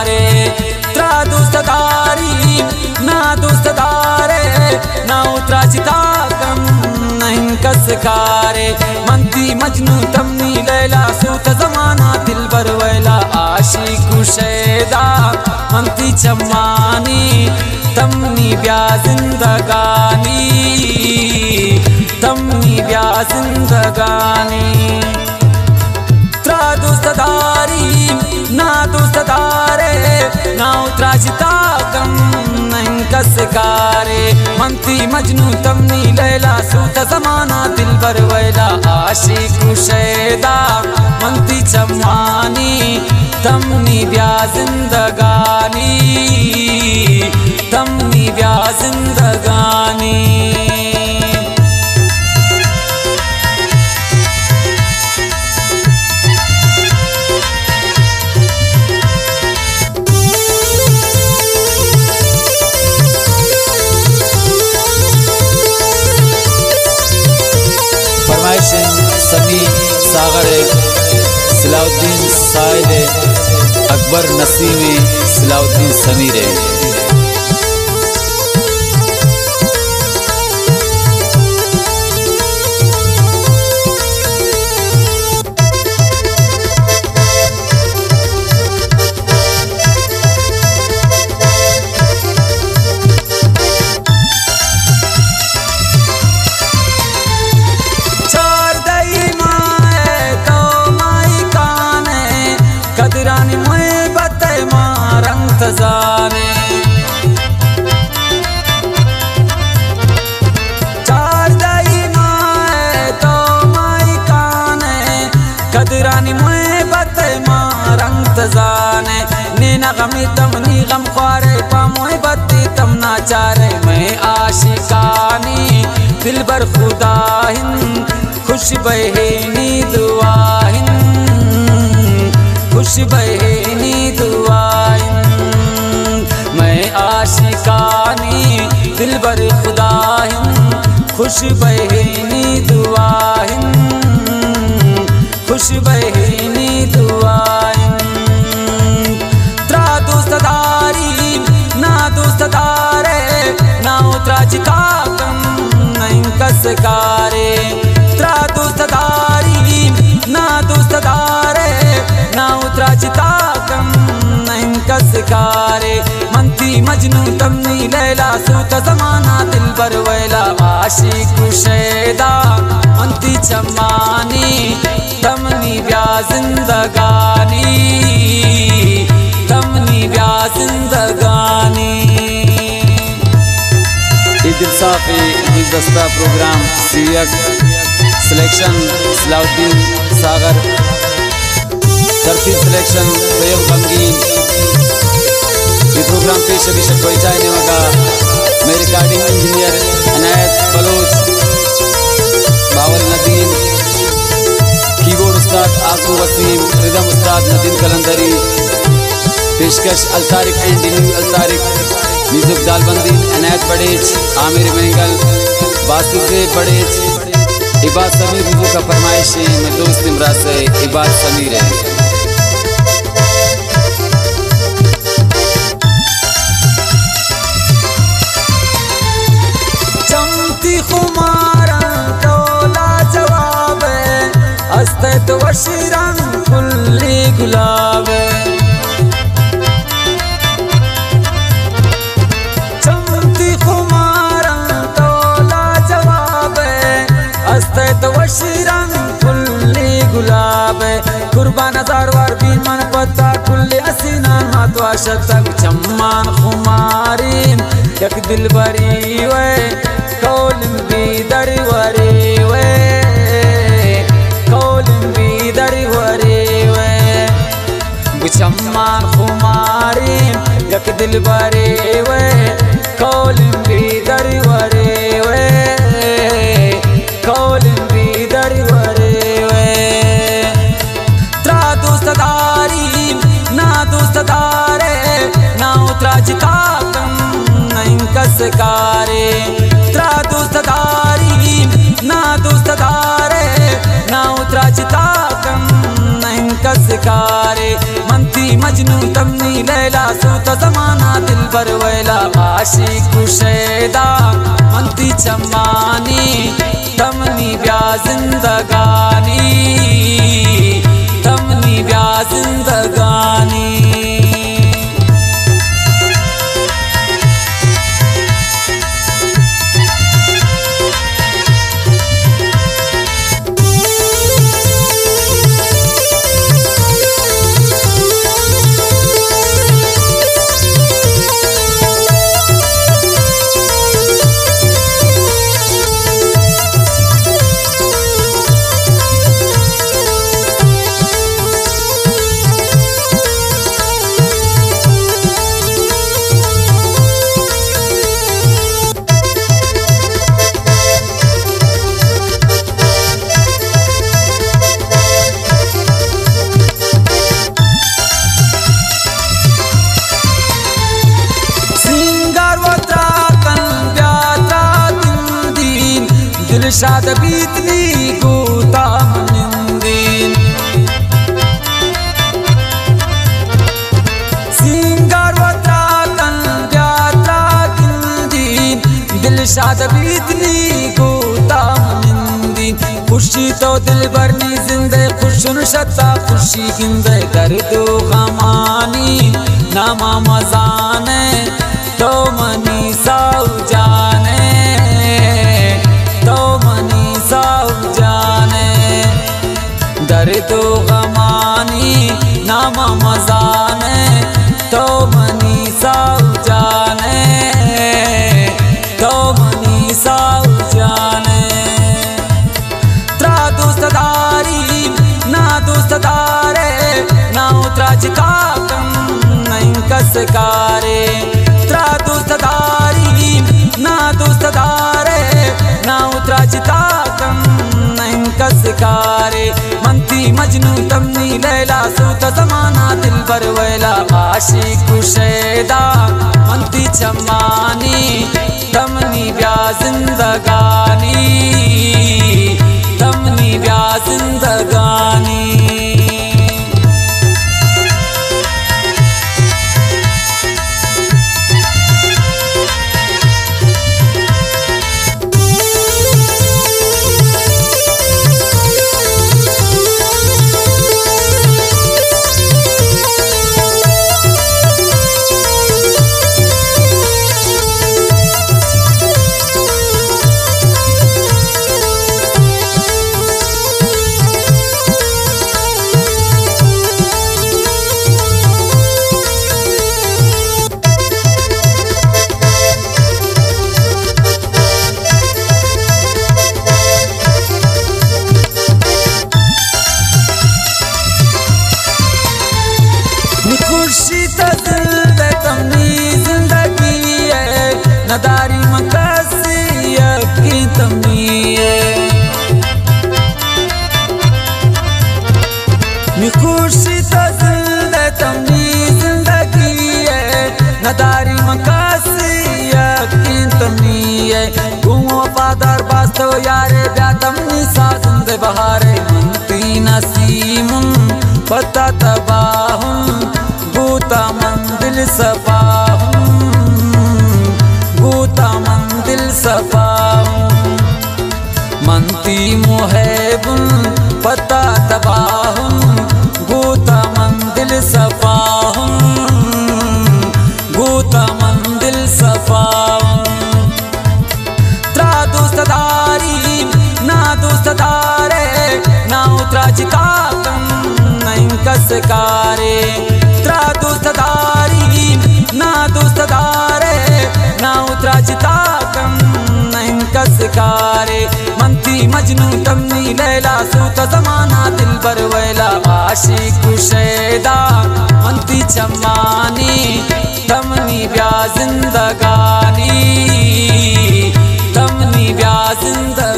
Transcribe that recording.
कारे त्रा दोस्तदारी ना दोस्तदारे ना उतरा चिताकम नहीं कसकारे मंती मजनू तमनी लैला सूत जमाना दिल बरवैला आशिक शैदा मंती चम्मानी तमनी ब्या जिंदगानी तमनी ब्या जिंदगानी त्रा दोस्तदारी ना दोस्तदारे ना उतरा चिताकम नहीं कसकारे मंती मजनू तमनी लैला सूत जमाना दिल बरवैला आशिक शैदा मंती चम्मानी तमनी ब्या जिंदगानी तमनी ब्या जिंदगानी समी सागर सलाउद्दीन साहिल अकबर नसीमी सलाउद्दीन समीर जाने चार दाई माए तो माई काने कदरानी मुए बते मारंग तजाने नीना गमी तमनी गम ख्वारे पा मुए बत्ती तम नाचारे मैं आशिकानी दिल बर खुदाहिन खुश बहेनी दुआहिन खुश बहेनी दुआहिन आशिकानी दिल बर खुदाहिन खुश बहेनी दुआहिन खुश बहेनी दुआहिन त्रा दोस्तदारी ना दोस्तदारे ना उतरा चिताकम नहीं कसकारे त्रा दोस्तदारी ना दोस्तदारे ना उतरा चिताकम नहीं कसकारे मंती मजनू तमनी लैला सूत जमाना दिल बरवैला आशिक शैदा मंती चम्मानी तमनी ब्या जिंदगानी तमनी ब्या जिंदगानी दिलसाफी गुलदस्ता प्रोग्राम सीरियक सिलेक्शन सलाउद्दीन सागर तरतीब सिलेक्शन तैयब गमगीन ये प्रोग्राम पेश अभिषेक कोई चाहने वाला मेरे recording engineer Anayat Baloch Bawal Nadeem keyboard उस्ताद आकू वसीम रिदम उस्ताद नदीम कलंदरी पेशकश अलतारिक एंड डिनू अलतारिक म्यूजिक दालबंदी अनायत बड़ेज आमिर मेंगल बासिर बड़ेज इबाद समीर रिजू का फरमाइश है मैं दोस्त इमरान से इबाद समीर है तो वशीरंग फुल्ली गुलाब चमती खुमारा तोला जवाब अस्ते तो वशीरंग फुल्ली गुलाब कुर्बान हजार वार बीन मन पता कुल्ली हसीना हाथवा शतक चम्मान खुमारीन यक दिल बरी वे कौलिम भी दरवरी वे चम्मान खुमारी यक दिल बरे वे कौलिम भी दरवरे वे कौलिम भी दरवरे वे त्रा दोस्तदारी ना दोस्तदारे ना उतरा चिताकम नहीं कसकारे त्रा दोस्तदारी ना दोस्तदारे ना उतरा चिताकम नहीं कसकारे मंती मजनू तमनी लैला सूत जमाना दिल बर वैला आशिक शैदा मंती चम्मानी तमनी ब्या जिंदगानी तमनी ब्या जिंदगानी दिलशाद बीतनी गोता मनिंदीन सिंगार वत्रा कंद्यात्रा किंदीन दिलशाद बीतनी गोता मनिंदीन खुशी तो दिल भरनी जिंदे खुशन शता खुशी गिंदे कर दो गमानी नामा मजाने तो मनी साउ जाने दर्द गमानी नामा मजाने तो मनी साउ जाने तो मनी साउ जाने त्रा दोस्तदारी ना दोस्तदारे ना उतरा जिका कम नहीं कसकारे त्रा दोस्तदारी ना दोस्तदारे ना उतरा जिता कम नहीं कसकारे मंती मजनू तमनी लैला सूत जमाना दिल बर वैला आशिक शैदा मंती चम्मानी तमनी ब्या जिंदगानी तमनी ब्या जिंदगानी खुशी दिल तमनी जिंदगी है नदारी मकसी की तमनी है खुशी दिल तमनी जिंदगी है नदारी मकसी की तमनी है घूमो वफादार वास्तव यारे ब्या तमनी साजिंद बहारे मंती नसीमुन पता तबाहुम बूता मंदिल सफाहुम बूता मंदिल सफाहुम मंती मुहैबुन पता तबाहुम बूता मंदिल सफाहुम बूता मंदिल सफाहुम त्रा दोस्तदारी ना दोस्तदारे ना उतरा जिका नहीं कसकारे त्रा दोस्तदारी ना दोस्तदारे ना उतरा जिता कम नहीं कसकारे मंती मजनू तमनी लैला सूत जमाना दिल बर वैला आशिक शैदा मंती चम्मानी तमनी ब्या जिंदगानी तमनी ब्या जिंदगानी